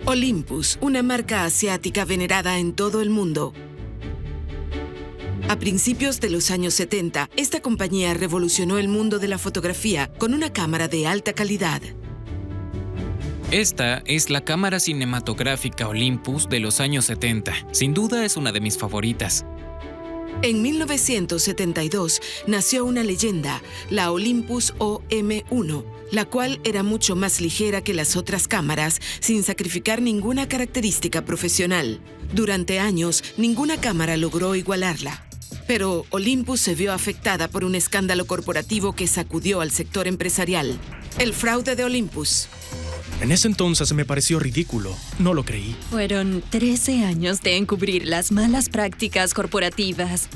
Olympus, una marca asiática venerada en todo el mundo. A principios de los años 70, esta compañía revolucionó el mundo de la fotografía con una cámara de alta calidad. Esta es la cámara cinematográfica Olympus de los años 70. Sin duda es una de mis favoritas. En 1972 nació una leyenda, la Olympus OM1, la cual era mucho más ligera que las otras cámaras, sin sacrificar ninguna característica profesional. Durante años, ninguna cámara logró igualarla. Pero Olympus se vio afectada por un escándalo corporativo que sacudió al sector empresarial: el fraude de Olympus. En ese entonces me pareció ridículo. No lo creí. Fueron 13 años de encubrir las malas prácticas corporativas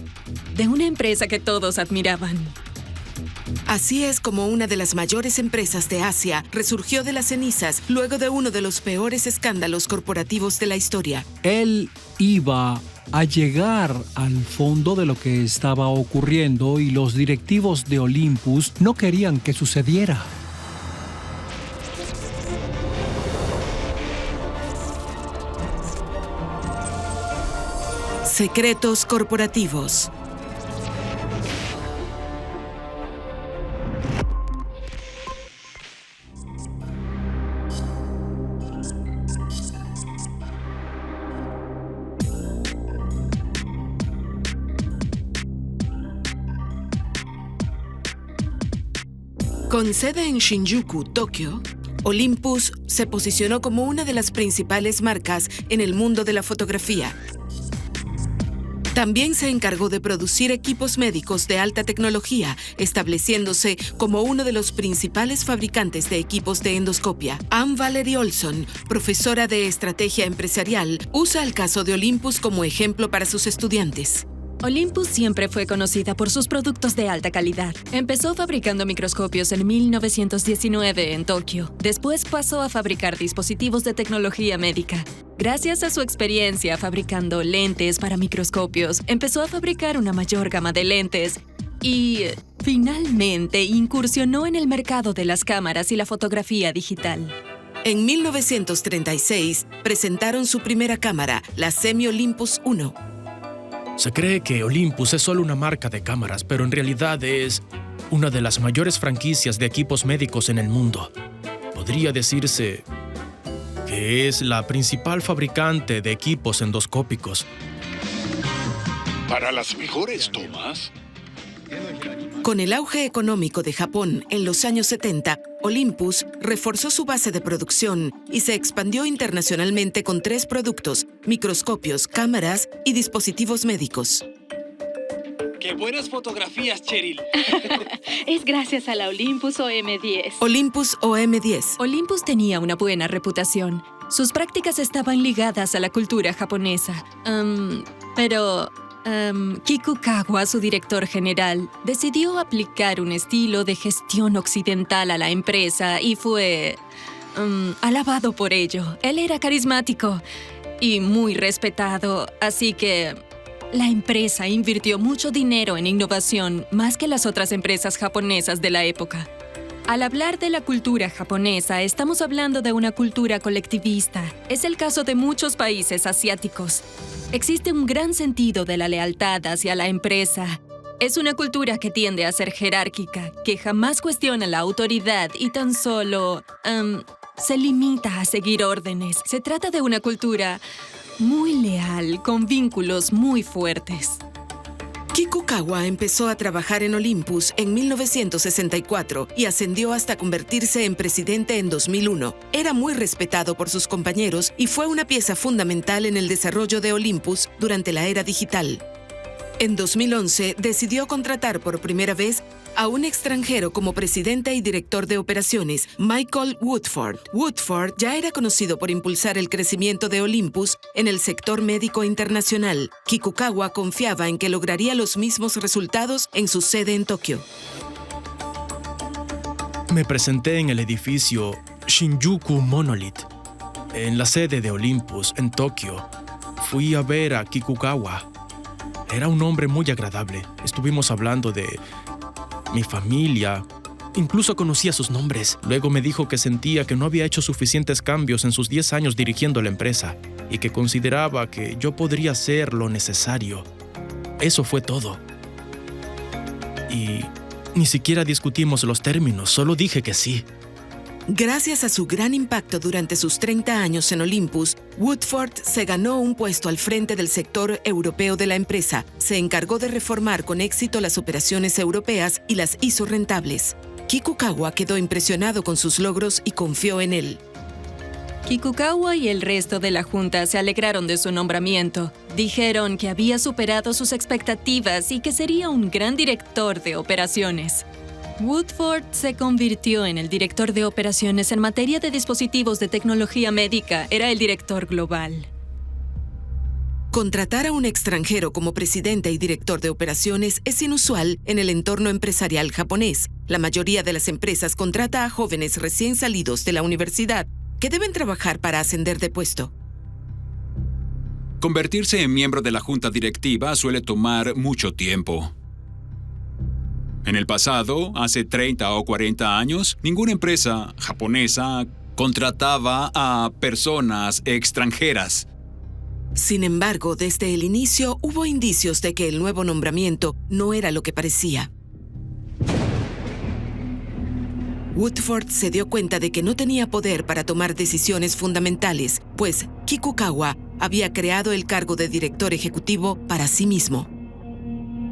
de una empresa que todos admiraban. Así es como una de las mayores empresas de Asia resurgió de las cenizas luego de uno de los peores escándalos corporativos de la historia. Él iba a llegar al fondo de lo que estaba ocurriendo y los directivos de Olympus no querían que sucediera. Secretos corporativos. Con sede en Shinjuku, Tokio, Olympus se posicionó como una de las principales marcas en el mundo de la fotografía. También se encargó de producir equipos médicos de alta tecnología, estableciéndose como uno de los principales fabricantes de equipos de endoscopia. Anne Valerie Olson, profesora de estrategia empresarial, usa el caso de Olympus como ejemplo para sus estudiantes. Olympus siempre fue conocida por sus productos de alta calidad. Empezó fabricando microscopios en 1919 en Tokio. Después pasó a fabricar dispositivos de tecnología médica. Gracias a su experiencia fabricando lentes para microscopios, empezó a fabricar una mayor gama de lentes y, finalmente, incursionó en el mercado de las cámaras y la fotografía digital. En 1936, presentaron su primera cámara, la Semi Olympus 1. Se cree que Olympus es solo una marca de cámaras, pero en realidad es una de las mayores franquicias de equipos médicos en el mundo. Podría decirse que es la principal fabricante de equipos endoscópicos. Para las mejores tomas. Con el auge económico de Japón en los años 70, Olympus reforzó su base de producción y se expandió internacionalmente con 3 productos: microscopios, cámaras y dispositivos médicos. ¡Qué buenas fotografías, Cheryl! Es gracias a la Olympus OM10. Olympus OM10. Olympus tenía una buena reputación. Sus prácticas estaban ligadas a la cultura japonesa. Pero Kikukawa, su director general, decidió aplicar un estilo de gestión occidental a la empresa y fue alabado por ello. Él era carismático y muy respetado, así que la empresa invirtió mucho dinero en innovación, más que las otras empresas japonesas de la época. Al hablar de la cultura japonesa, estamos hablando de una cultura colectivista. Es el caso de muchos países asiáticos. Existe un gran sentido de la lealtad hacia la empresa. Es una cultura que tiende a ser jerárquica, que jamás cuestiona la autoridad y tan solo se limita a seguir órdenes. Se trata de una cultura muy leal, con vínculos muy fuertes. Kikukawa empezó a trabajar en Olympus en 1964 y ascendió hasta convertirse en presidente en 2001. Era muy respetado por sus compañeros y fue una pieza fundamental en el desarrollo de Olympus durante la era digital. En 2011 decidió contratar por primera vez a un extranjero como presidente y director de operaciones, Michael Woodford. Woodford ya era conocido por impulsar el crecimiento de Olympus en el sector médico internacional. Kikukawa confiaba en que lograría los mismos resultados en su sede en Tokio. Me presenté en el edificio Shinjuku Monolith, en la sede de Olympus, en Tokio. Fui a ver a Kikukawa. Era un hombre muy agradable. Estuvimos hablando de mi familia Incluso conocía sus nombres. Luego me dijo que sentía que no había hecho suficientes cambios en sus 10 años dirigiendo la empresa y que consideraba que yo podría hacer lo necesario. Eso fue todo. Y ni siquiera discutimos los términos, solo dije que sí. Gracias a su gran impacto durante sus 30 años en Olympus, Woodford se ganó un puesto al frente del sector europeo de la empresa. Se encargó de reformar con éxito las operaciones europeas y las hizo rentables. Kikukawa quedó impresionado con sus logros y confió en él. Kikukawa y el resto de la junta se alegraron de su nombramiento. Dijeron que había superado sus expectativas y que sería un gran director de operaciones. Woodford se convirtió en el director de operaciones en materia de dispositivos de tecnología médica. Era el director global. Contratar a un extranjero como presidente y director de operaciones es inusual en el entorno empresarial japonés. La mayoría de las empresas contrata a jóvenes recién salidos de la universidad que deben trabajar para ascender de puesto. Convertirse en miembro de la junta directiva suele tomar mucho tiempo. En el pasado, hace 30 o 40 años, ninguna empresa japonesa contrataba a personas extranjeras. Sin embargo, desde el inicio hubo indicios de que el nuevo nombramiento no era lo que parecía. Woodford se dio cuenta de que no tenía poder para tomar decisiones fundamentales, pues Kikukawa había creado el cargo de director ejecutivo para sí mismo.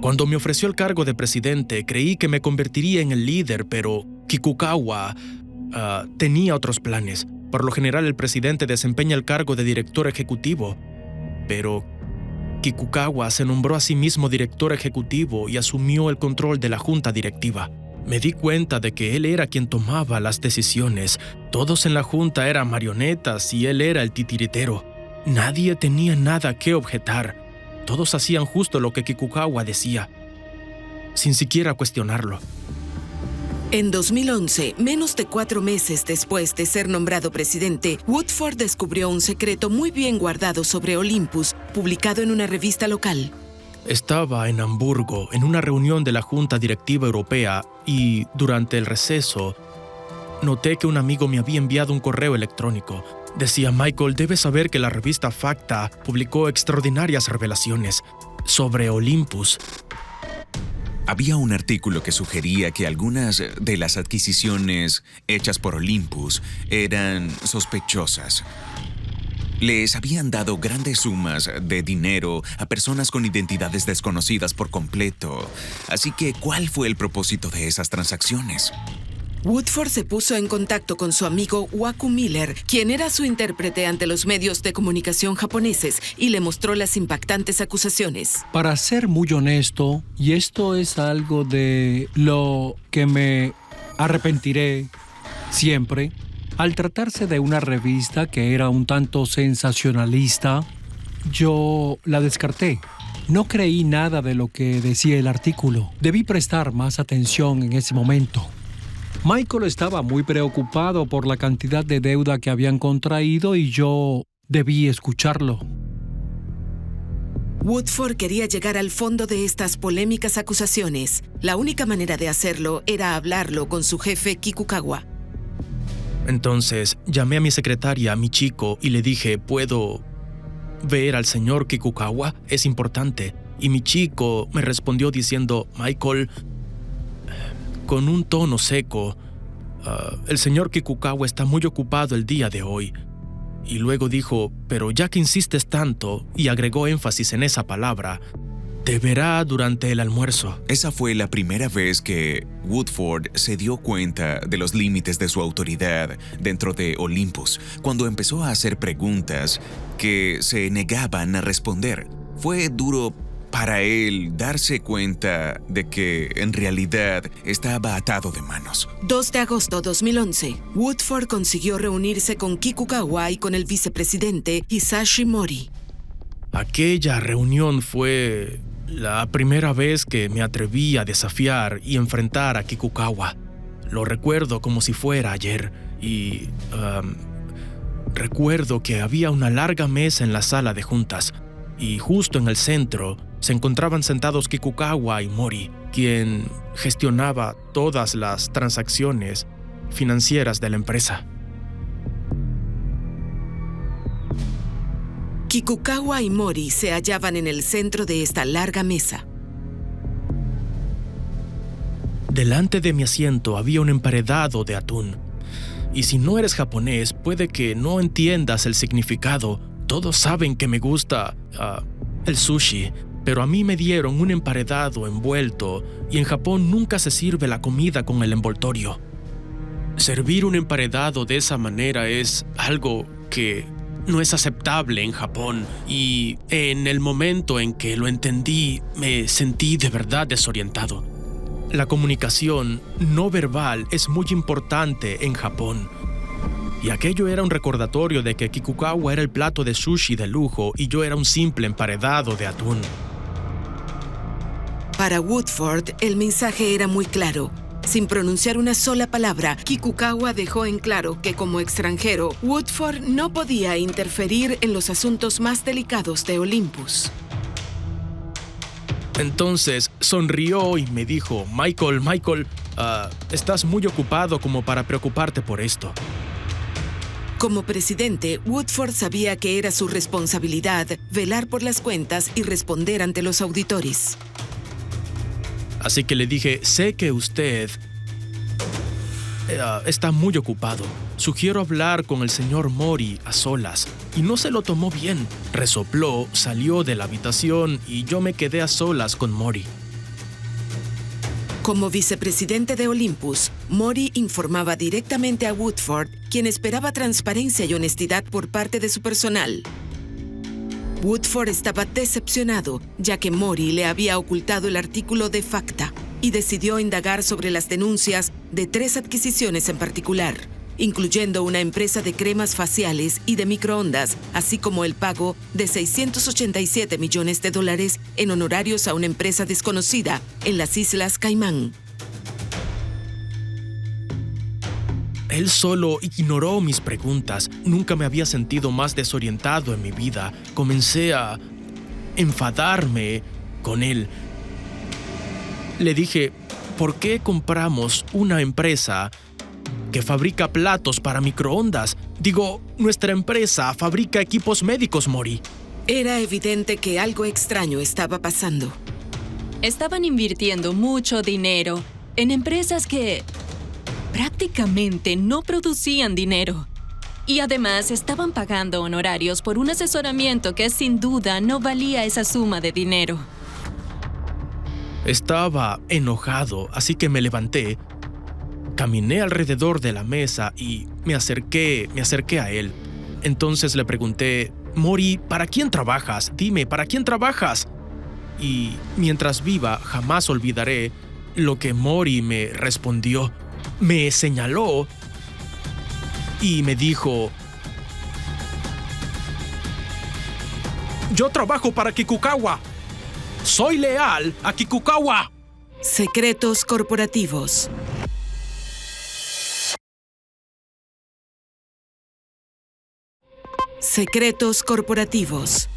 Cuando me ofreció el cargo de presidente, creí que me convertiría en el líder, pero Kikukawa tenía otros planes. Por lo general, el presidente desempeña el cargo de director ejecutivo, pero Kikukawa se nombró a sí mismo director ejecutivo y asumió el control de la junta directiva. Me di cuenta de que él era quien tomaba las decisiones. Todos en la junta eran marionetas y él era el titiritero. Nadie tenía nada que objetar. Todos hacían justo lo que Kikukawa decía, sin siquiera cuestionarlo. En 2011, menos de 4 meses después de ser nombrado presidente, Woodford descubrió un secreto muy bien guardado sobre Olympus, publicado en una revista local. Estaba en Hamburgo, en una reunión de la Junta Directiva Europea, y durante el receso, noté que un amigo me había enviado un correo electrónico. Decía: Michael, debes saber que la revista Facta publicó extraordinarias revelaciones sobre Olympus. Había un artículo que sugería que algunas de las adquisiciones hechas por Olympus eran sospechosas. Les habían dado grandes sumas de dinero a personas con identidades desconocidas por completo. Así que, ¿cuál fue el propósito de esas transacciones? Woodford se puso en contacto con su amigo Waku Miller, quien era su intérprete ante los medios de comunicación japoneses, y le mostró las impactantes acusaciones. Para ser muy honesto, y esto es algo de lo que me arrepentiré siempre, al tratarse de una revista que era un tanto sensacionalista, yo la descarté. No creí nada de lo que decía el artículo. Debí prestar más atención en ese momento. Michael estaba muy preocupado por la cantidad de deuda que habían contraído y yo debí escucharlo. Woodford quería llegar al fondo de estas polémicas acusaciones. La única manera de hacerlo era hablarlo con su jefe Kikukawa. Entonces, llamé a mi secretaria, Michiko, y le dije: ¿puedo ver al señor Kikukawa? Es importante. Y Michiko me respondió diciendo: Michael, con un tono seco, el señor Kikukawa está muy ocupado el día de hoy. Y luego dijo: pero ya que insistes tanto, y agregó énfasis en esa palabra, te verá durante el almuerzo. Esa fue la primera vez que Woodford se dio cuenta de los límites de su autoridad dentro de Olympus, cuando empezó a hacer preguntas que se negaban a responder. Fue duro para él darse cuenta de que en realidad estaba atado de manos. 2 de agosto de 2011, Woodford consiguió reunirse con Kikukawa y con el vicepresidente Hisashi Mori. Aquella reunión fue la primera vez que me atreví a desafiar y enfrentar a Kikukawa. Lo recuerdo como si fuera ayer y recuerdo que había una larga mesa en la sala de juntas y justo en el centro se encontraban sentados Kikukawa y Mori, quien gestionaba todas las transacciones financieras de la empresa. Kikukawa y Mori se hallaban en el centro de esta larga mesa. Delante de mi asiento había un emparedado de atún. Y si no eres japonés, puede que no entiendas el significado. Todos saben que me gusta el sushi, pero a mí me dieron un emparedado envuelto y en Japón nunca se sirve la comida con el envoltorio. Servir un emparedado de esa manera es algo que no es aceptable en Japón, y en el momento en que lo entendí me sentí de verdad desorientado. La comunicación no verbal es muy importante en Japón, y aquello era un recordatorio de que Kikukawa era el plato de sushi de lujo y yo era un simple emparedado de atún. Para Woodford, el mensaje era muy claro. Sin pronunciar una sola palabra, Kikukawa dejó en claro que como extranjero, Woodford no podía interferir en los asuntos más delicados de Olympus. Entonces sonrió y me dijo, Michael, estás muy ocupado como para preocuparte por esto. Como presidente, Woodford sabía que era su responsabilidad velar por las cuentas y responder ante los auditores. Así que le dije, sé que usted está muy ocupado. Sugiero hablar con el señor Mori a solas. Y no se lo tomó bien. Resopló, salió de la habitación y yo me quedé a solas con Mori. Como vicepresidente de Olympus, Mori informaba directamente a Woodford, quien esperaba transparencia y honestidad por parte de su personal. Woodford estaba decepcionado, ya que Mori le había ocultado el artículo de FACTA y decidió indagar sobre las denuncias de 3 adquisiciones en particular, incluyendo una empresa de cremas faciales y de microondas, así como el pago de $687 millones en honorarios a una empresa desconocida en las Islas Caimán. Él solo ignoró mis preguntas. Nunca me había sentido más desorientado en mi vida. Comencé a enfadarme con él. Le dije, ¿por qué compramos una empresa que fabrica platos para microondas? Digo, nuestra empresa fabrica equipos médicos, Mori. Era evidente que algo extraño estaba pasando. Estaban invirtiendo mucho dinero en empresas que prácticamente no producían dinero. Y además estaban pagando honorarios por un asesoramiento que sin duda no valía esa suma de dinero. Estaba enojado, así que me levanté, caminé alrededor de la mesa y me acerqué a él. Entonces le pregunté, Mori, ¿para quién trabajas? Dime, ¿para quién trabajas? Y mientras viva, jamás olvidaré lo que Mori me respondió. Me señaló y me dijo, yo trabajo para Kikukawa. Soy leal a Kikukawa. Secretos corporativos. Secretos corporativos.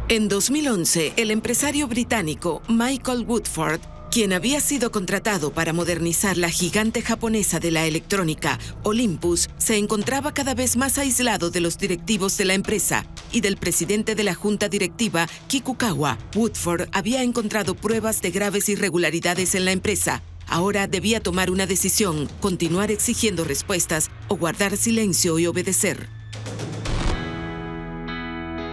En 2011, el empresario británico Michael Woodford, quien había sido contratado para modernizar la gigante japonesa de la electrónica, Olympus, se encontraba cada vez más aislado de los directivos de la empresa y del presidente de la junta directiva, Kikukawa. Woodford había encontrado pruebas de graves irregularidades en la empresa. Ahora debía tomar una decisión, continuar exigiendo respuestas o guardar silencio y obedecer.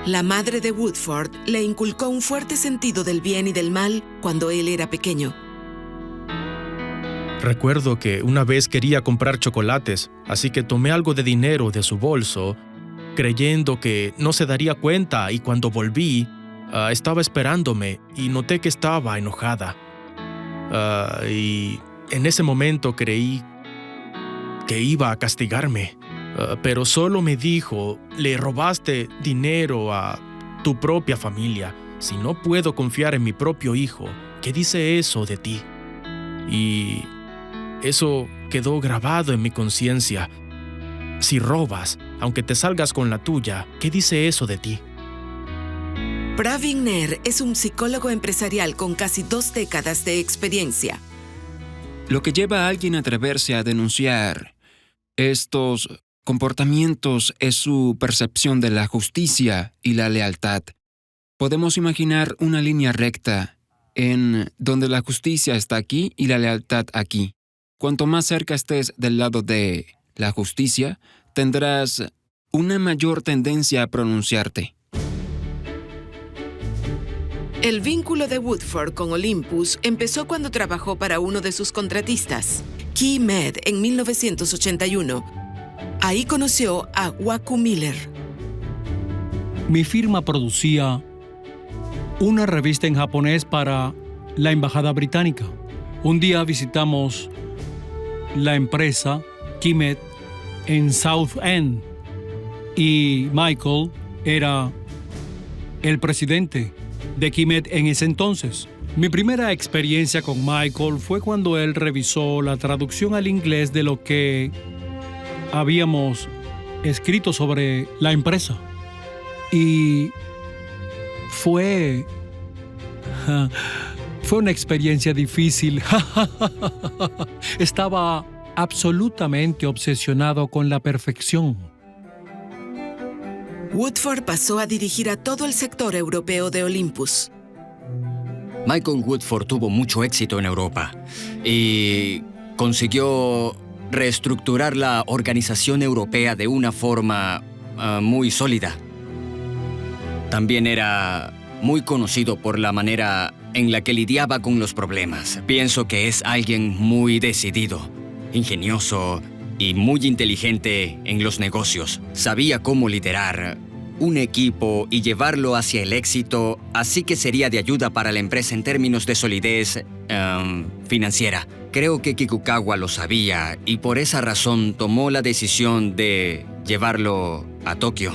La madre de Woodford le inculcó un fuerte sentido del bien y del mal cuando él era pequeño. Recuerdo que una vez quería comprar chocolates, así que tomé algo de dinero de su bolso, creyendo que no se daría cuenta, y cuando volví, estaba esperándome y noté que estaba enojada. Y en ese momento creí que iba a castigarme. Pero solo me dijo, le robaste dinero a tu propia familia. Si no puedo confiar en mi propio hijo, ¿qué dice eso de ti? Y eso quedó grabado en mi conciencia. Si robas, aunque te salgas con la tuya, ¿qué dice eso de ti? Pravin Nair es un psicólogo empresarial con casi 2 décadas de experiencia. Lo que lleva a alguien a atreverse a denunciar estos comportamientos es su percepción de la justicia y la lealtad. Podemos imaginar una línea recta en donde la justicia está aquí y la lealtad aquí. Cuanto más cerca estés del lado de la justicia, tendrás una mayor tendencia a pronunciarte. El vínculo de Woodford con Olympus empezó cuando trabajó para uno de sus contratistas, KeyMed, en 1981. Ahí conoció a Waku Miller. Mi firma producía una revista en japonés para la embajada británica. Un día visitamos la empresa KeyMed en South End y Michael era el presidente de KeyMed en ese entonces. Mi primera experiencia con Michael fue cuando él revisó la traducción al inglés de lo que habíamos escrito sobre la empresa. Y fue una experiencia difícil. Estaba absolutamente obsesionado con la perfección. Woodford pasó a dirigir a todo el sector europeo de Olympus. Michael Woodford tuvo mucho éxito en Europa y consiguió reestructurar la organización europea de una forma muy sólida. También era muy conocido por la manera en la que lidiaba con los problemas. Pienso que es alguien muy decidido, ingenioso y muy inteligente en los negocios. Sabía cómo liderar un equipo y llevarlo hacia el éxito, así que sería de ayuda para la empresa en términos de solidez financiera. Creo que Kikukawa lo sabía y por esa razón tomó la decisión de llevarlo a Tokio.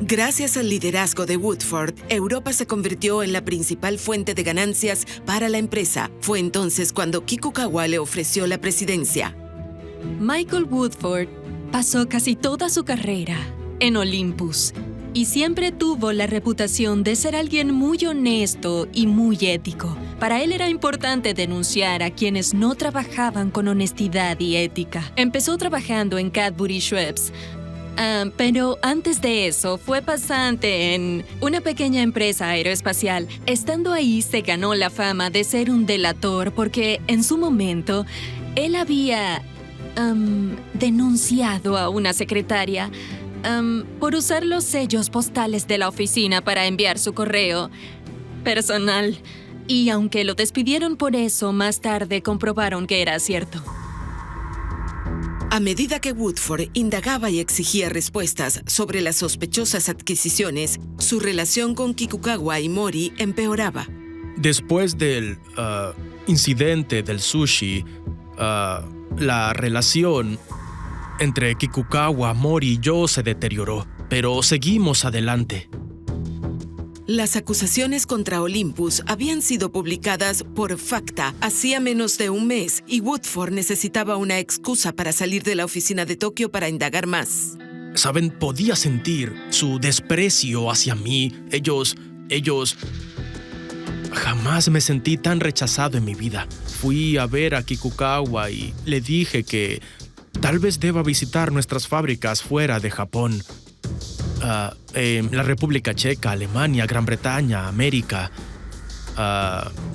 Gracias al liderazgo de Woodford, Europa se convirtió en la principal fuente de ganancias para la empresa. Fue entonces cuando Kikukawa le ofreció la presidencia. Michael Woodford pasó casi toda su carrera en Olympus y siempre tuvo la reputación de ser alguien muy honesto y muy ético. Para él era importante denunciar a quienes no trabajaban con honestidad y ética. Empezó trabajando en Cadbury Schweppes, pero antes de eso fue pasante en una pequeña empresa aeroespacial. Estando ahí se ganó la fama de ser un delator porque en su momento él había denunciado a una secretaria por usar los sellos postales de la oficina para enviar su correo personal. Y aunque lo despidieron por eso, más tarde comprobaron que era cierto. A medida que Woodford indagaba y exigía respuestas sobre las sospechosas adquisiciones, su relación con Kikukawa y Mori empeoraba. Después del incidente del sushi, la relación entre Kikukawa, Mori y yo se deterioró, pero seguimos adelante. Las acusaciones contra Olympus habían sido publicadas por Facta hacía menos de un mes y Woodford necesitaba una excusa para salir de la oficina de Tokio para indagar más. Saben, podía sentir su desprecio hacia mí. Ellos... Jamás me sentí tan rechazado en mi vida. Fui a ver a Kikukawa y le dije que tal vez deba visitar nuestras fábricas fuera de Japón. En la República Checa, Alemania, Gran Bretaña, América.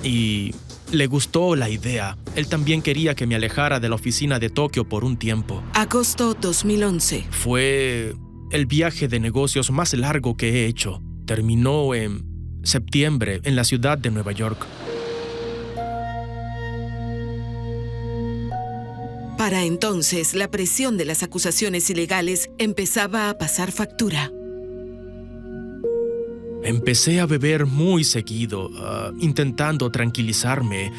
Y le gustó la idea. Él también quería que me alejara de la oficina de Tokio por un tiempo. Agosto 2011. Fue el viaje de negocios más largo que he hecho. Terminó en septiembre en la ciudad de Nueva York. Para entonces, la presión de las acusaciones ilegales empezaba a pasar factura. Empecé a beber muy seguido, intentando tranquilizarme.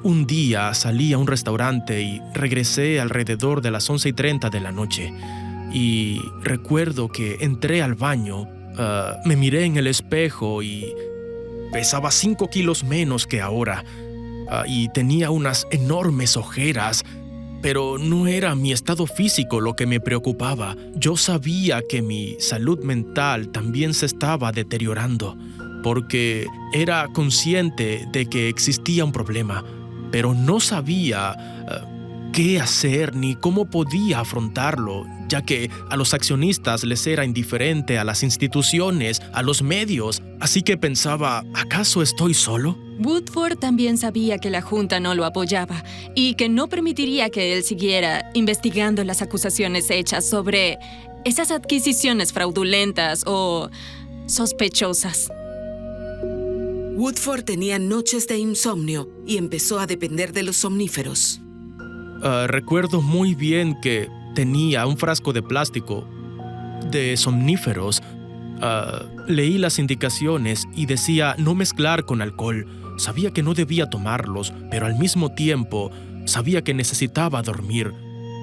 Un día salí a un restaurante y regresé alrededor de las 11:30 de la noche. Y recuerdo que entré al baño, me miré en el espejo y pesaba 5 kilos menos que ahora. Y tenía unas enormes ojeras, pero no era mi estado físico lo que me preocupaba. Yo sabía que mi salud mental también se estaba deteriorando, porque era consciente de que existía un problema, pero no sabía qué hacer ni cómo podía afrontarlo, ya que a los accionistas les era indiferente, a las instituciones, a los medios. Así que pensaba, ¿acaso estoy solo? Woodford también sabía que la Junta no lo apoyaba y que no permitiría que él siguiera investigando las acusaciones hechas sobre esas adquisiciones fraudulentas o sospechosas. Woodford tenía noches de insomnio y empezó a depender de los somníferos. Recuerdo muy bien que tenía un frasco de plástico de somníferos. Leí las indicaciones y decía no mezclar con alcohol. Sabía que no debía tomarlos, pero al mismo tiempo sabía que necesitaba dormir.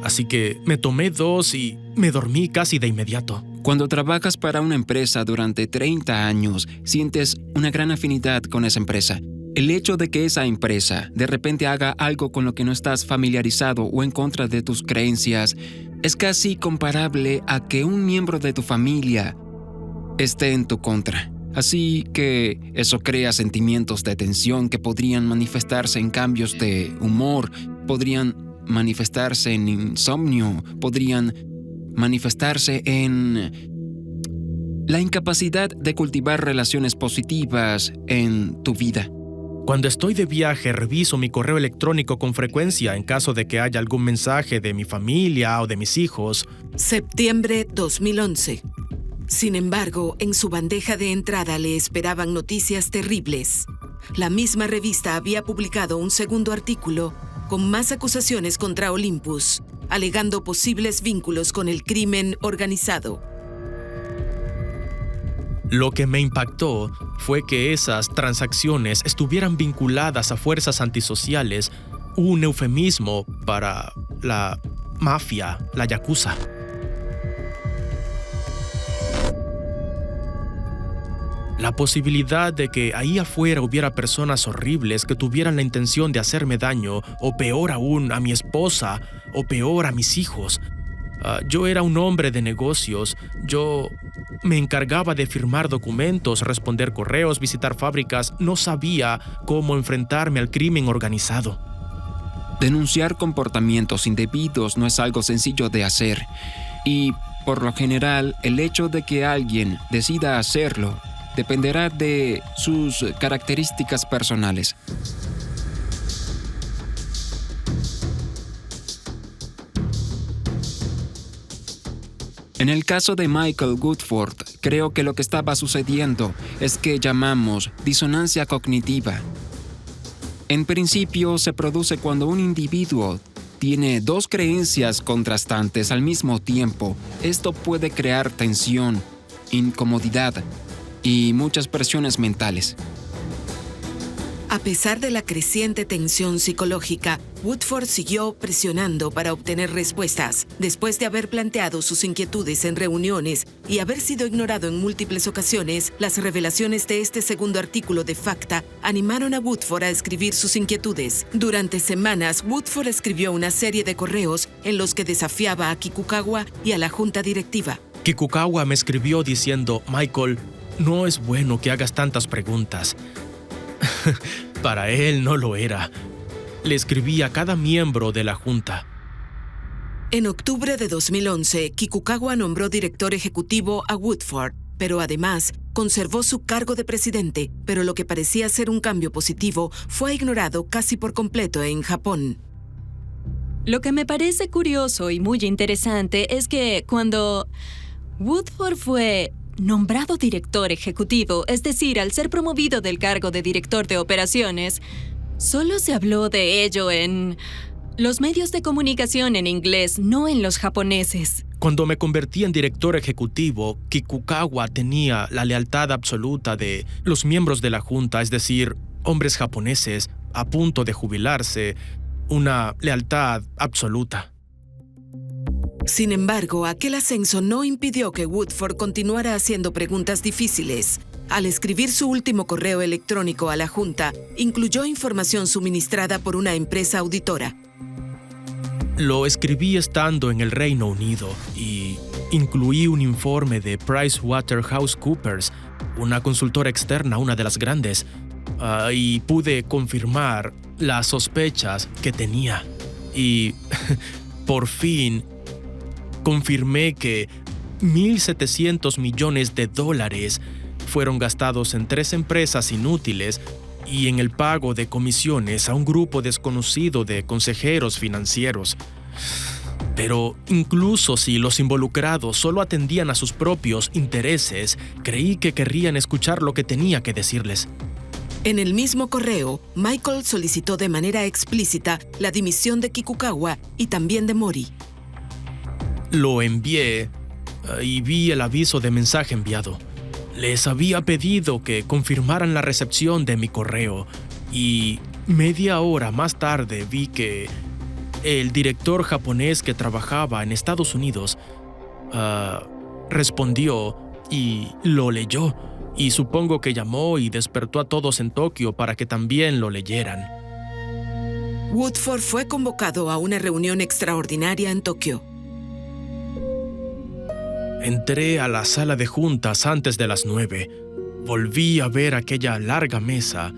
Así que me tomé 2 y me dormí casi de inmediato. Cuando trabajas para una empresa durante 30 años, sientes una gran afinidad con esa empresa. El hecho de que esa empresa de repente haga algo con lo que no estás familiarizado o en contra de tus creencias es casi comparable a que un miembro de tu familia esté en tu contra. Así que eso crea sentimientos de tensión que podrían manifestarse en cambios de humor, podrían manifestarse en insomnio, podrían manifestarse en la incapacidad de cultivar relaciones positivas en tu vida. Cuando estoy de viaje, reviso mi correo electrónico con frecuencia en caso de que haya algún mensaje de mi familia o de mis hijos. Septiembre 2011. Sin embargo, en su bandeja de entrada le esperaban noticias terribles. La misma revista había publicado un segundo artículo con más acusaciones contra Olympus, alegando posibles vínculos con el crimen organizado. Lo que me impactó fue que esas transacciones estuvieran vinculadas a fuerzas antisociales, un eufemismo para la mafia, la yakuza. La posibilidad de que ahí afuera hubiera personas horribles que tuvieran la intención de hacerme daño, o peor aún, a mi esposa, o peor, a mis hijos. Yo era un hombre de negocios. Yo me encargaba de firmar documentos, responder correos, visitar fábricas. No sabía cómo enfrentarme al crimen organizado. Denunciar comportamientos indebidos no es algo sencillo de hacer. Y, por lo general, el hecho de que alguien decida hacerlo dependerá de sus características personales. En el caso de Michael Woodford, creo que lo que estaba sucediendo es que llamamos disonancia cognitiva. En principio, se produce cuando un individuo tiene 2 creencias contrastantes al mismo tiempo. Esto puede crear tensión, incomodidad y muchas presiones mentales. A pesar de la creciente tensión psicológica, Woodford siguió presionando para obtener respuestas. Después de haber planteado sus inquietudes en reuniones y haber sido ignorado en múltiples ocasiones, las revelaciones de este segundo artículo de Facta animaron a Woodford a escribir sus inquietudes. Durante semanas, Woodford escribió una serie de correos en los que desafiaba a Kikukawa y a la junta directiva. Kikukawa me escribió diciendo, Michael, no es bueno que hagas tantas preguntas. Para él no lo era. Le escribí a cada miembro de la junta. En octubre de 2011, Kikukawa nombró director ejecutivo a Woodford, pero además conservó su cargo de presidente, pero lo que parecía ser un cambio positivo fue ignorado casi por completo en Japón. Lo que me parece curioso y muy interesante es que cuando Woodford fue nombrado director ejecutivo, es decir, al ser promovido del cargo de director de operaciones, solo se habló de ello en los medios de comunicación en inglés, no en los japoneses. Cuando me convertí en director ejecutivo, Kikukawa tenía la lealtad absoluta de los miembros de la junta, es decir, hombres japoneses a punto de jubilarse, una lealtad absoluta. Sin embargo, aquel ascenso no impidió que Woodford continuara haciendo preguntas difíciles. Al escribir su último correo electrónico a la Junta, incluyó información suministrada por una empresa auditora. Lo escribí estando en el Reino Unido y incluí un informe de PricewaterhouseCoopers, una consultora externa, una de las grandes, y pude confirmar las sospechas que tenía. Y por fin confirmé que $1.700 millones fueron gastados en 3 empresas inútiles y en el pago de comisiones a un grupo desconocido de consejeros financieros. Pero incluso si los involucrados solo atendían a sus propios intereses, creí que querrían escuchar lo que tenía que decirles. En el mismo correo, Michael solicitó de manera explícita la dimisión de Kikukawa y también de Mori. Lo envié y vi el aviso de mensaje enviado. Les había pedido que confirmaran la recepción de mi correo y media hora más tarde vi que el director japonés que trabajaba en Estados Unidos respondió y lo leyó, y supongo que llamó y despertó a todos en Tokio para que también lo leyeran. Woodford fue convocado a una reunión extraordinaria en Tokio. Entré a la sala de juntas antes de las 9. Volví a ver aquella larga mesa,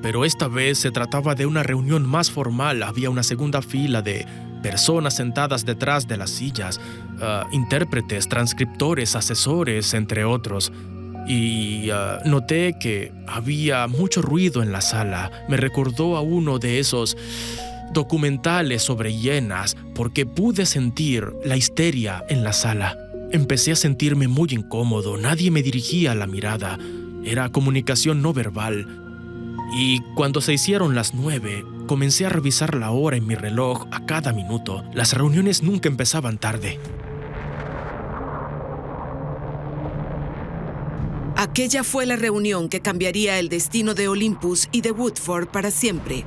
pero esta vez se trataba de una reunión más formal. Había una segunda fila de personas sentadas detrás de las sillas, intérpretes, transcriptores, asesores, entre otros. Y noté que había mucho ruido en la sala. Me recordó a uno de esos documentales sobre hienas, porque pude sentir la histeria en la sala. Empecé a sentirme muy incómodo, nadie me dirigía la mirada, era comunicación no verbal. Y cuando se hicieron las 9, comencé a revisar la hora en mi reloj a cada minuto. Las reuniones nunca empezaban tarde. Aquella fue la reunión que cambiaría el destino de Olympus y de Woodford para siempre.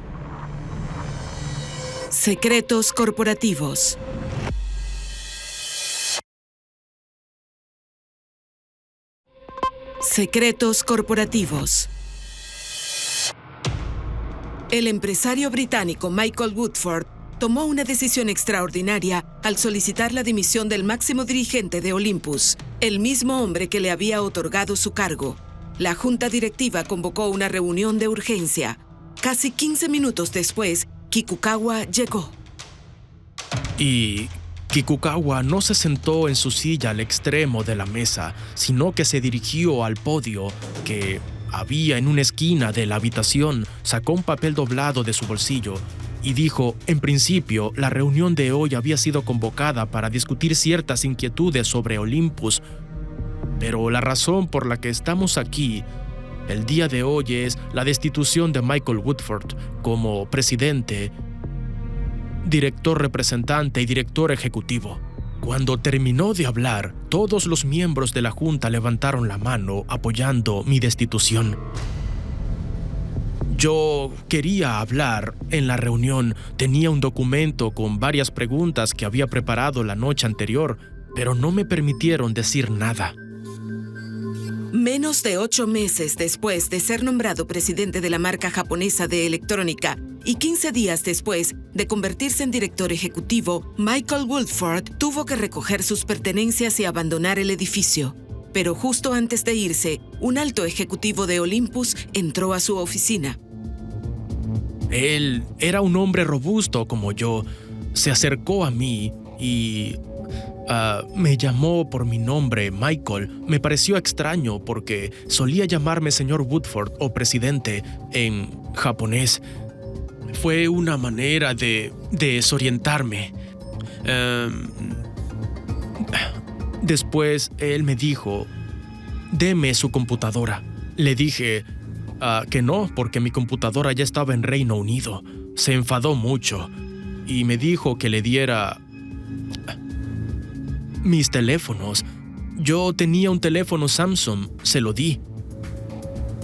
Secretos corporativos. Secretos corporativos. El empresario británico Michael Woodford tomó una decisión extraordinaria al solicitar la dimisión del máximo dirigente de Olympus, el mismo hombre que le había otorgado su cargo. La junta directiva convocó una reunión de urgencia. Casi 15 minutos después, Kikukawa llegó. Y Kikukawa no se sentó en su silla al extremo de la mesa, sino que se dirigió al podio que había en una esquina de la habitación, sacó un papel doblado de su bolsillo y dijo: en principio, la reunión de hoy había sido convocada para discutir ciertas inquietudes sobre Olympus, pero la razón por la que estamos aquí el día de hoy es la destitución de Michael Woodford como presidente, director representante y director ejecutivo. Cuando terminó de hablar, todos los miembros de la junta levantaron la mano apoyando mi destitución. Yo quería hablar en la reunión, tenía un documento con varias preguntas que había preparado la noche anterior, pero no me permitieron decir nada. Menos de 8 meses después de ser nombrado presidente de la marca japonesa de electrónica y 15 días después de convertirse en director ejecutivo, Michael Woodford tuvo que recoger sus pertenencias y abandonar el edificio. Pero justo antes de irse, un alto ejecutivo de Olympus entró a su oficina. Él era un hombre robusto como yo. Se acercó a mí y me llamó por mi nombre, Michael. Me pareció extraño porque solía llamarme señor Woodford o presidente en japonés. Fue una manera de desorientarme. Después él me dijo: deme su computadora. Le dije que no, porque mi computadora ya estaba en Reino Unido. Se enfadó mucho y me dijo que le diera mis teléfonos. Yo tenía un teléfono Samsung, se lo di.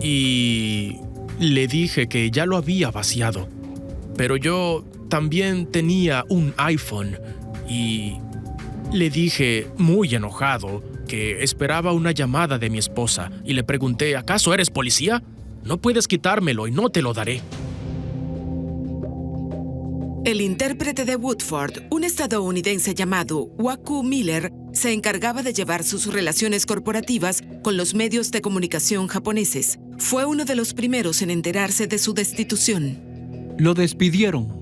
Y le dije que ya lo había vaciado. Pero yo también tenía un iPhone y le dije, muy enojado, que esperaba una llamada de mi esposa y le pregunté: ¿acaso eres policía? No puedes quitármelo y no te lo daré. El intérprete de Woodford, un estadounidense llamado Waku Miller, se encargaba de llevar sus relaciones corporativas con los medios de comunicación japoneses. Fue uno de los primeros en enterarse de su destitución. Lo despidieron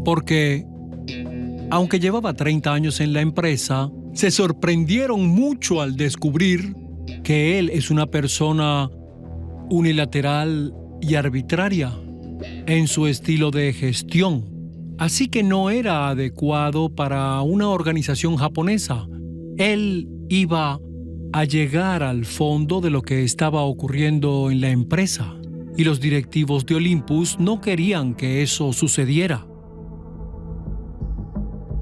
porque, aunque llevaba 30 años en la empresa, se sorprendieron mucho al descubrir que él es una persona unilateral y arbitraria en su estilo de gestión. Así que no era adecuado para una organización japonesa. Él iba a llegar al fondo de lo que estaba ocurriendo en la empresa, y los directivos de Olympus no querían que eso sucediera.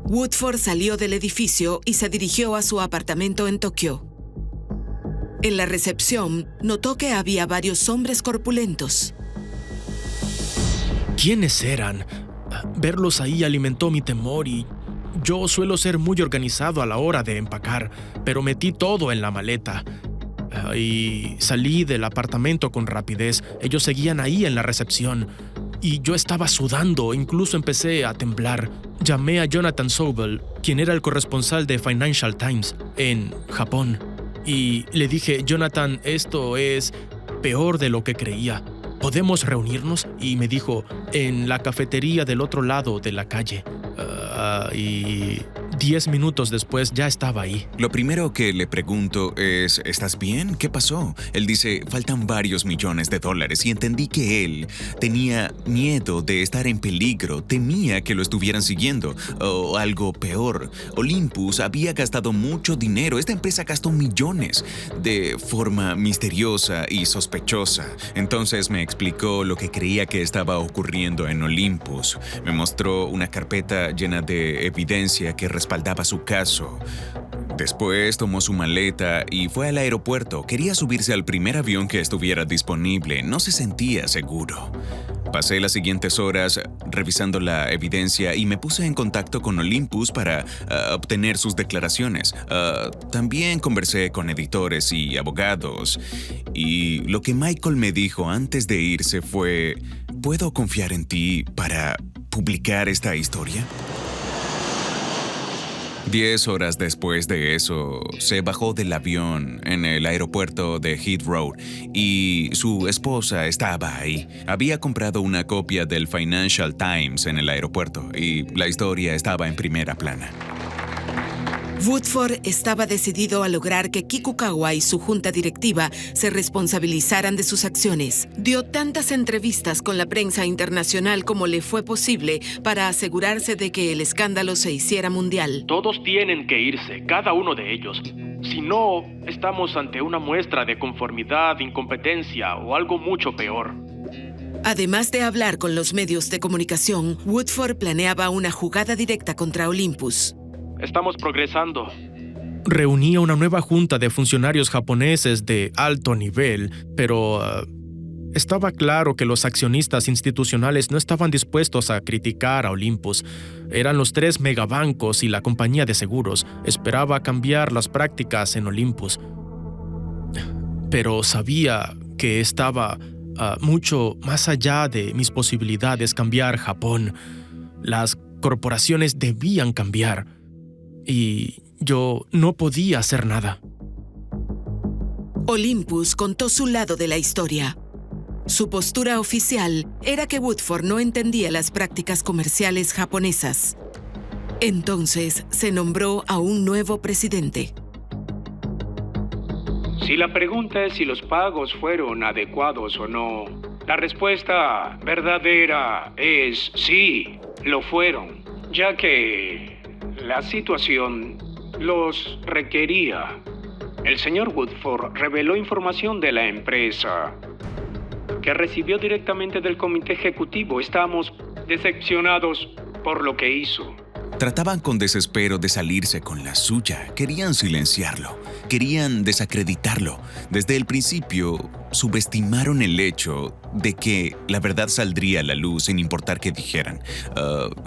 Woodford salió del edificio y se dirigió a su apartamento en Tokio. En la recepción, notó que había varios hombres corpulentos. ¿Quiénes eran? Verlos ahí alimentó mi temor y yo suelo ser muy organizado a la hora de empacar, pero metí todo en la maleta. Y salí del apartamento con rapidez. Ellos seguían ahí en la recepción. Y yo estaba sudando, incluso empecé a temblar. Llamé a Jonathan Sobel, quien era el corresponsal de Financial Times en Japón. Y le dije, Jonathan, esto es peor de lo que creía. ¿Podemos reunirnos? Y me dijo, en la cafetería del otro lado de la calle. Y 10 minutos después ya estaba ahí. Lo primero que le pregunto es, ¿estás bien? ¿Qué pasó? Él dice, faltan varios millones de dólares y entendí que él tenía miedo de estar en peligro, temía que lo estuvieran siguiendo. O algo peor, Olympus había gastado mucho dinero. Esta empresa gastó millones de forma misteriosa y sospechosa. Entonces me explicó lo que creía que estaba ocurriendo en Olympus. Me mostró una carpeta llena de evidencia que respaldaba su caso. Después tomó su maleta y fue al aeropuerto. Quería subirse al primer avión que estuviera disponible. No se sentía seguro. Pasé las siguientes horas revisando la evidencia y me puse en contacto con Olympus para obtener sus declaraciones. También conversé con editores y abogados. Y lo que Michael me dijo antes de irse fue, ¿puedo confiar en ti para publicar esta historia? 10 horas después de eso, se bajó del avión en el aeropuerto de Heathrow y su esposa estaba ahí. Había comprado una copia del Financial Times en el aeropuerto y la historia estaba en primera plana. Woodford estaba decidido a lograr que Kikukawa y su junta directiva se responsabilizaran de sus acciones. Dio tantas entrevistas con la prensa internacional como le fue posible para asegurarse de que el escándalo se hiciera mundial. Todos tienen que irse, cada uno de ellos. Si no, estamos ante una muestra de conformidad, incompetencia o algo mucho peor. Además de hablar con los medios de comunicación, Woodford planeaba una jugada directa contra Olympus. Estamos progresando. Reunía una nueva junta de funcionarios japoneses de alto nivel, pero estaba claro que los accionistas institucionales no estaban dispuestos a criticar a Olympus. Eran los 3 megabancos y la compañía de seguros. Esperaba cambiar las prácticas en Olympus. Pero sabía que estaba mucho más allá de mis posibilidades cambiar Japón. Las corporaciones debían cambiar. Y yo no podía hacer nada. Olympus contó su lado de la historia. Su postura oficial era que Woodford no entendía las prácticas comerciales japonesas. Entonces se nombró a un nuevo presidente. Si la pregunta es si los pagos fueron adecuados o no, la respuesta verdadera es sí, lo fueron, ya que la situación los requería. El señor Woodford reveló información de la empresa que recibió directamente del comité ejecutivo. Estamos decepcionados por lo que hizo. Trataban con desespero de salirse con la suya. Querían silenciarlo. Querían desacreditarlo. Desde el principio, subestimaron el hecho de que la verdad saldría a la luz sin importar qué dijeran.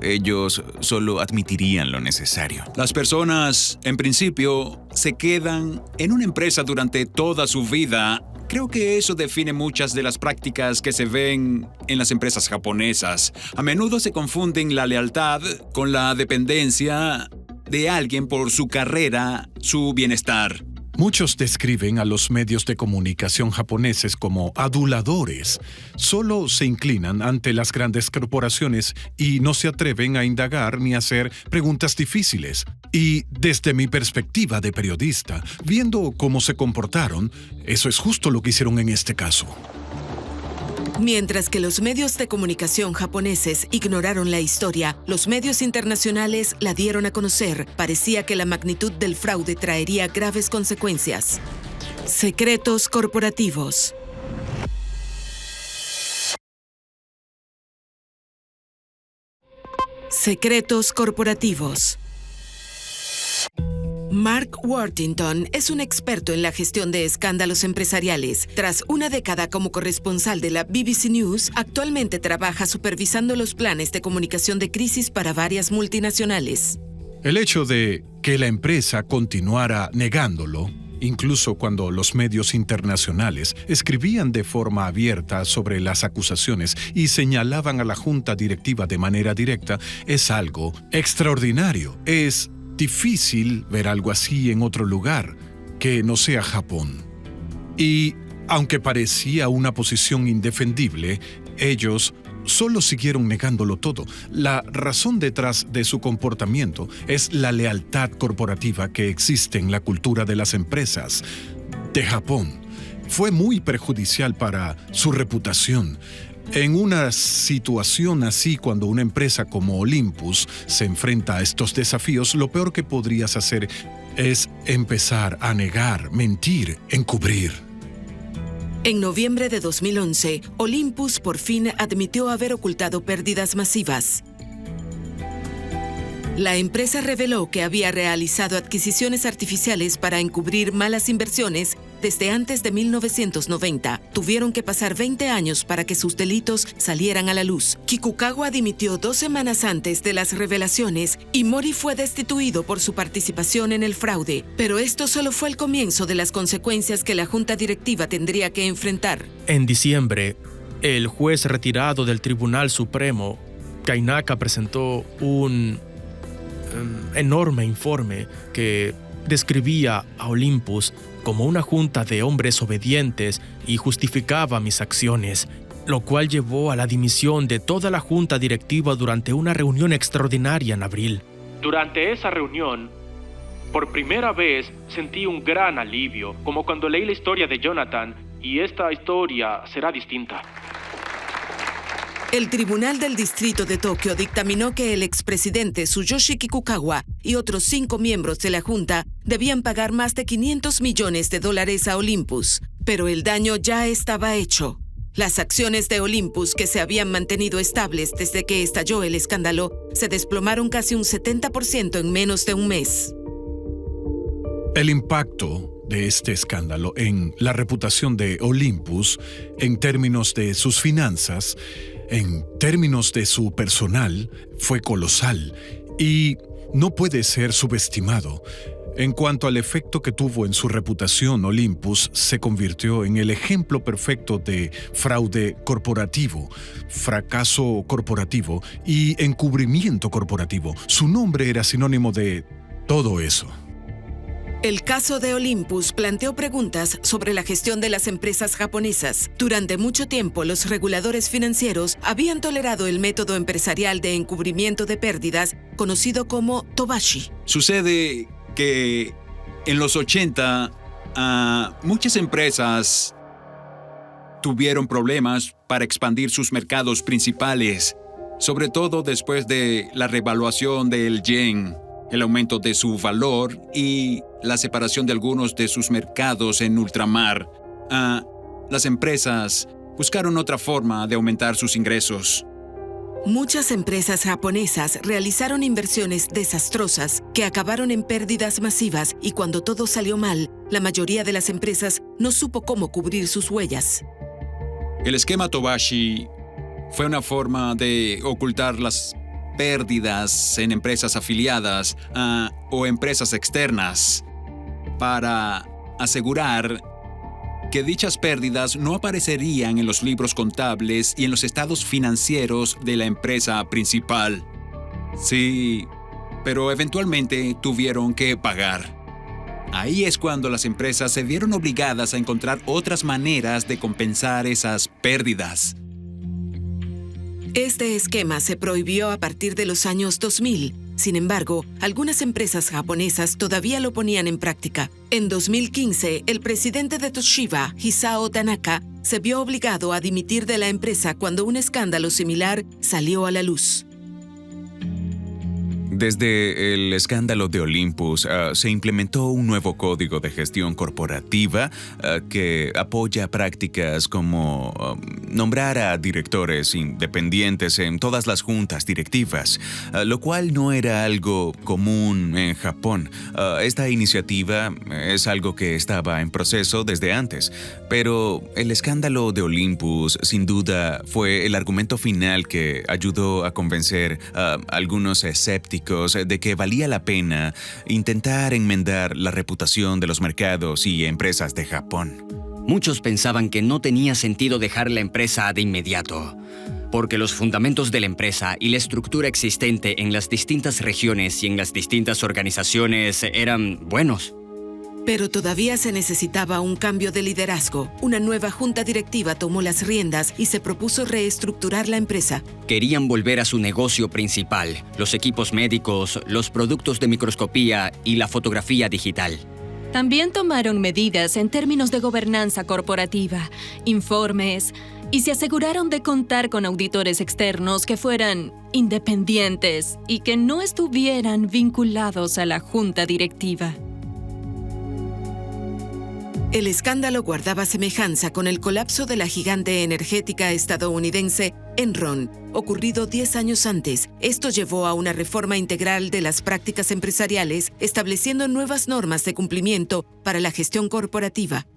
Ellos solo admitirían lo necesario. Las personas, en principio, se quedan en una empresa durante toda su vida Creo que eso define muchas de las prácticas que se ven en las empresas japonesas. A menudo se confunden la lealtad con la dependencia de alguien por su carrera, su bienestar. Muchos describen a los medios de comunicación japoneses como aduladores. Solo se inclinan ante las grandes corporaciones y no se atreven a indagar ni a hacer preguntas difíciles. Y desde mi perspectiva de periodista, viendo cómo se comportaron, eso es justo lo que hicieron en este caso. Mientras que los medios de comunicación japoneses ignoraron la historia, los medios internacionales la dieron a conocer. Parecía que la magnitud del fraude traería graves consecuencias. Secretos corporativos. Secretos corporativos. Mark Worthington es un experto en la gestión de escándalos empresariales. Tras una década como corresponsal de la BBC News, actualmente trabaja supervisando los planes de comunicación de crisis para varias multinacionales. El hecho de que la empresa continuara negándolo, incluso cuando los medios internacionales escribían de forma abierta sobre las acusaciones y señalaban a la junta directiva de manera directa, es algo extraordinario. Es difícil ver algo así en otro lugar que no sea Japón. Y aunque parecía una posición indefendible, ellos solo siguieron negándolo todo. La razón detrás de su comportamiento es la lealtad corporativa que existe en la cultura de las empresas de Japón. Fue muy perjudicial para su reputación. En una situación así, cuando una empresa como Olympus se enfrenta a estos desafíos, lo peor que podrías hacer es empezar a negar, mentir, encubrir. En noviembre de 2011, Olympus por fin admitió haber ocultado pérdidas masivas. La empresa reveló que había realizado adquisiciones artificiales para encubrir malas inversiones desde antes de 1990. Tuvieron que pasar 20 años para que sus delitos salieran a la luz. Kikukawa dimitió 2 semanas antes de las revelaciones y Mori fue destituido por su participación en el fraude. Pero esto solo fue el comienzo de las consecuencias que la junta directiva tendría que enfrentar. En diciembre, el juez retirado del Tribunal Supremo, Kainaka, presentó un enorme informe que describía a Olympus como una junta de hombres obedientes y justificaba mis acciones, lo cual llevó a la dimisión de toda la junta directiva durante una reunión extraordinaria en abril. Durante esa reunión, por primera vez sentí un gran alivio, como cuando leí la historia de Jonathan, y esta historia será distinta. El Tribunal del Distrito de Tokio dictaminó que el expresidente Tsuyoshi Kikukawa y otros 5 miembros de la junta debían pagar más de $500 millones a Olympus, pero el daño ya estaba hecho. Las acciones de Olympus, que se habían mantenido estables desde que estalló el escándalo, se desplomaron casi un 70% en menos de un mes. El impacto de este escándalo en la reputación de Olympus, en términos de sus finanzas, en términos de su personal, fue colosal y no puede ser subestimado. En cuanto al efecto que tuvo en su reputación, Olympus se convirtió en el ejemplo perfecto de fraude corporativo, fracaso corporativo y encubrimiento corporativo. Su nombre era sinónimo de todo eso. El caso de Olympus planteó preguntas sobre la gestión de las empresas japonesas. Durante mucho tiempo, los reguladores financieros habían tolerado el método empresarial de encubrimiento de pérdidas, conocido como Tobashi. Sucede que en los 80, muchas empresas tuvieron problemas para expandir sus mercados principales, sobre todo después de la revaluación del yen, el aumento de su valor y la separación de algunos de sus mercados en ultramar. Las empresas buscaron otra forma de aumentar sus ingresos. Muchas empresas japonesas realizaron inversiones desastrosas que acabaron en pérdidas masivas y cuando todo salió mal, la mayoría de las empresas no supo cómo cubrir sus huellas. El esquema Tobashi fue una forma de ocultar las pérdidas en empresas afiliadas o empresas externas para asegurar que dichas pérdidas no aparecerían en los libros contables y en los estados financieros de la empresa principal. Sí, pero eventualmente tuvieron que pagar. Ahí es cuando las empresas se vieron obligadas a encontrar otras maneras de compensar esas pérdidas. Este esquema se prohibió a partir de los años 2000. Sin embargo, algunas empresas japonesas todavía lo ponían en práctica. En 2015, el presidente de Toshiba, Hisao Tanaka, se vio obligado a dimitir de la empresa cuando un escándalo similar salió a la luz. Desde el escándalo de Olympus, se implementó un nuevo código de gestión corporativa que apoya prácticas como nombrar a directores independientes en todas las juntas directivas, lo cual no era algo común en Japón. Esta iniciativa es algo que estaba en proceso desde antes, pero el escándalo de Olympus, sin duda, fue el argumento final que ayudó a convencer a algunos escépticos de que valía la pena intentar enmendar la reputación de los mercados y empresas de Japón. Muchos pensaban que no tenía sentido dejar la empresa de inmediato, porque los fundamentos de la empresa y la estructura existente en las distintas regiones y en las distintas organizaciones eran buenos. Pero todavía se necesitaba un cambio de liderazgo. Una nueva junta directiva tomó las riendas y se propuso reestructurar la empresa. Querían volver a su negocio principal, los equipos médicos, los productos de microscopía y la fotografía digital. También tomaron medidas en términos de gobernanza corporativa, informes, y se aseguraron de contar con auditores externos que fueran independientes y que no estuvieran vinculados a la junta directiva. El escándalo guardaba semejanza con el colapso de la gigante energética estadounidense Enron, ocurrido 10 años antes. Esto llevó a una reforma integral de las prácticas empresariales, estableciendo nuevas normas de cumplimiento para la gestión corporativa.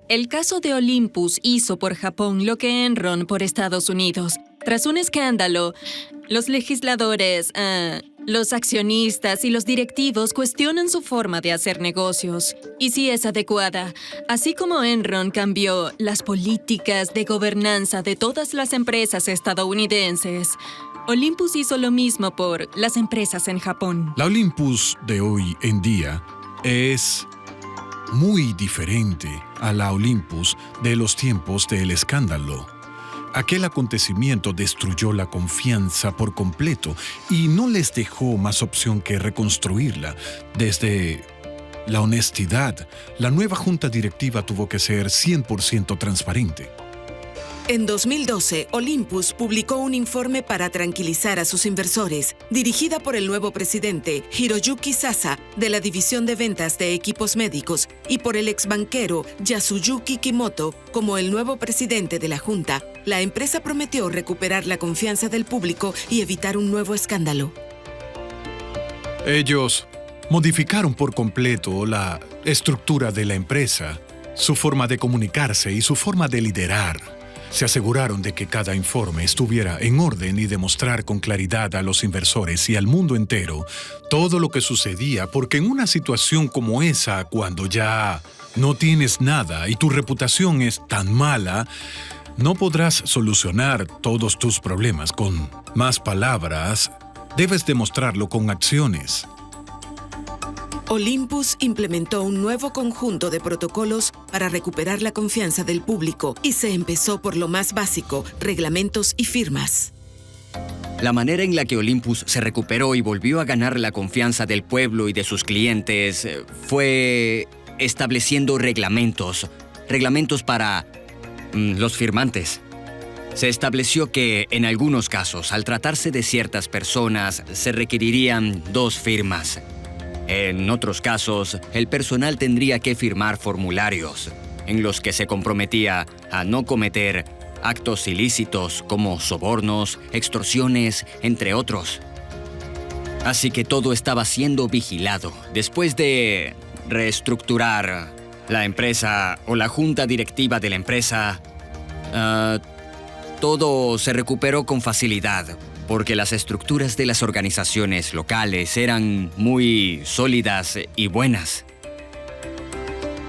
El caso de Olympus hizo por Japón lo que Enron por Estados Unidos. Tras un escándalo, los legisladores, los accionistas y los directivos cuestionan su forma de hacer negocios y si es adecuada, así como Enron cambió las políticas de gobernanza de todas las empresas estadounidenses. Olympus hizo lo mismo por las empresas en Japón. La Olympus de hoy en día es muy diferente a la Olympus de los tiempos del escándalo. Aquel acontecimiento destruyó la confianza por completo y no les dejó más opción que reconstruirla. Desde la honestidad, la nueva junta directiva tuvo que ser 100% transparente. En 2012, Olympus publicó un informe para tranquilizar a sus inversores, dirigida por el nuevo presidente Hiroyuki Sasa de la División de Ventas de Equipos Médicos y por el exbanquero Yasuyuki Kimoto como el nuevo presidente de la junta. La empresa prometió recuperar la confianza del público y evitar un nuevo escándalo. Ellos modificaron por completo la estructura de la empresa, su forma de comunicarse y su forma de liderar. Se aseguraron de que cada informe estuviera en orden y demostrar con claridad a los inversores y al mundo entero todo lo que sucedía, porque en una situación como esa, cuando ya no tienes nada y tu reputación es tan mala, no podrás solucionar todos tus problemas con más palabras, debes demostrarlo con acciones. Olympus implementó un nuevo conjunto de protocolos para recuperar la confianza del público y se empezó por lo más básico, reglamentos y firmas. La manera en la que Olympus se recuperó y volvió a ganar la confianza del pueblo y de sus clientes fue estableciendo reglamentos para los firmantes. Se estableció que, en algunos casos, al tratarse de ciertas personas, se requerirían 2 firmas. En otros casos, el personal tendría que firmar formularios en los que se comprometía a no cometer actos ilícitos como sobornos, extorsiones, entre otros. Así que todo estaba siendo vigilado. Después de reestructurar la empresa o la junta directiva de la empresa, todo se recuperó con facilidad, porque las estructuras de las organizaciones locales eran muy sólidas y buenas.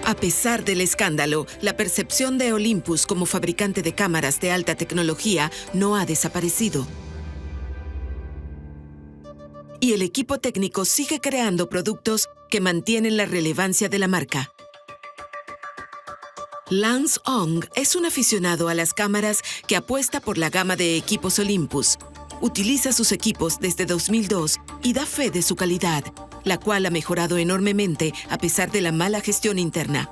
A pesar del escándalo, la percepción de Olympus como fabricante de cámaras de alta tecnología no ha desaparecido. Y el equipo técnico sigue creando productos que mantienen la relevancia de la marca. Lance Ong es un aficionado a las cámaras que apuesta por la gama de equipos Olympus. Utiliza sus equipos desde 2002 y da fe de su calidad, la cual ha mejorado enormemente a pesar de la mala gestión interna.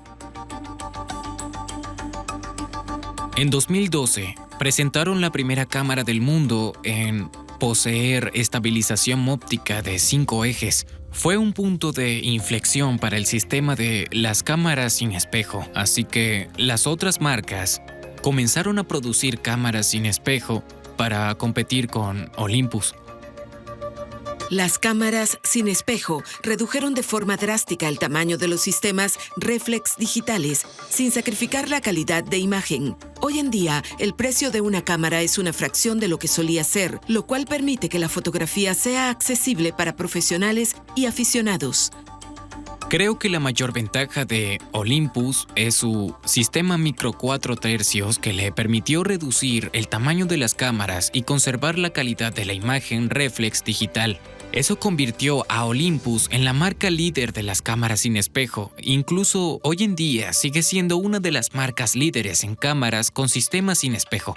En 2012, presentaron la primera cámara del mundo en poseer estabilización óptica de 5 ejes. Fue un punto de inflexión para el sistema de las cámaras sin espejo, así que las otras marcas comenzaron a producir cámaras sin espejo para competir con Olympus. Las cámaras sin espejo redujeron de forma drástica el tamaño de los sistemas reflex digitales, sin sacrificar la calidad de imagen. Hoy en día, el precio de una cámara es una fracción de lo que solía ser, lo cual permite que la fotografía sea accesible para profesionales y aficionados. Creo que la mayor ventaja de Olympus es su sistema micro 4 tercios que le permitió reducir el tamaño de las cámaras y conservar la calidad de la imagen reflex digital. Eso convirtió a Olympus en la marca líder de las cámaras sin espejo. Incluso hoy en día sigue siendo una de las marcas líderes en cámaras con sistemas sin espejo.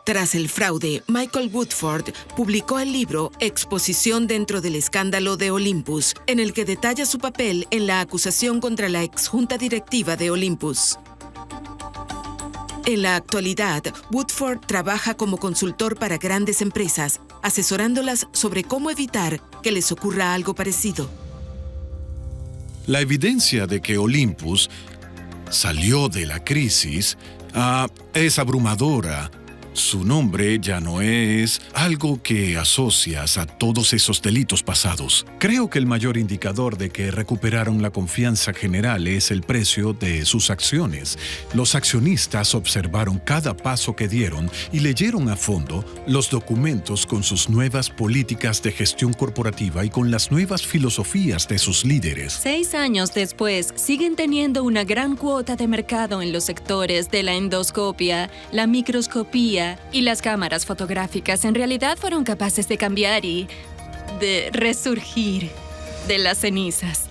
Tras el fraude, Michael Woodford publicó el libro Exposición dentro del escándalo de Olympus, en el que detalla su papel en la acusación contra la exjunta directiva de Olympus. En la actualidad, Woodford trabaja como consultor para grandes empresas, asesorándolas sobre cómo evitar que les ocurra algo parecido. La evidencia de que Olympus salió de la crisis es abrumadora. Su nombre ya no es algo que asocias a todos esos delitos pasados. Creo que el mayor indicador de que recuperaron la confianza general es el precio de sus acciones. Los accionistas observaron cada paso que dieron y leyeron a fondo los documentos con sus nuevas políticas de gestión corporativa y con las nuevas filosofías de sus líderes. 6 años después, siguen teniendo una gran cuota de mercado en los sectores de la endoscopia, la microscopía y las cámaras fotográficas. En realidad fueron capaces de cambiar y de resurgir de las cenizas.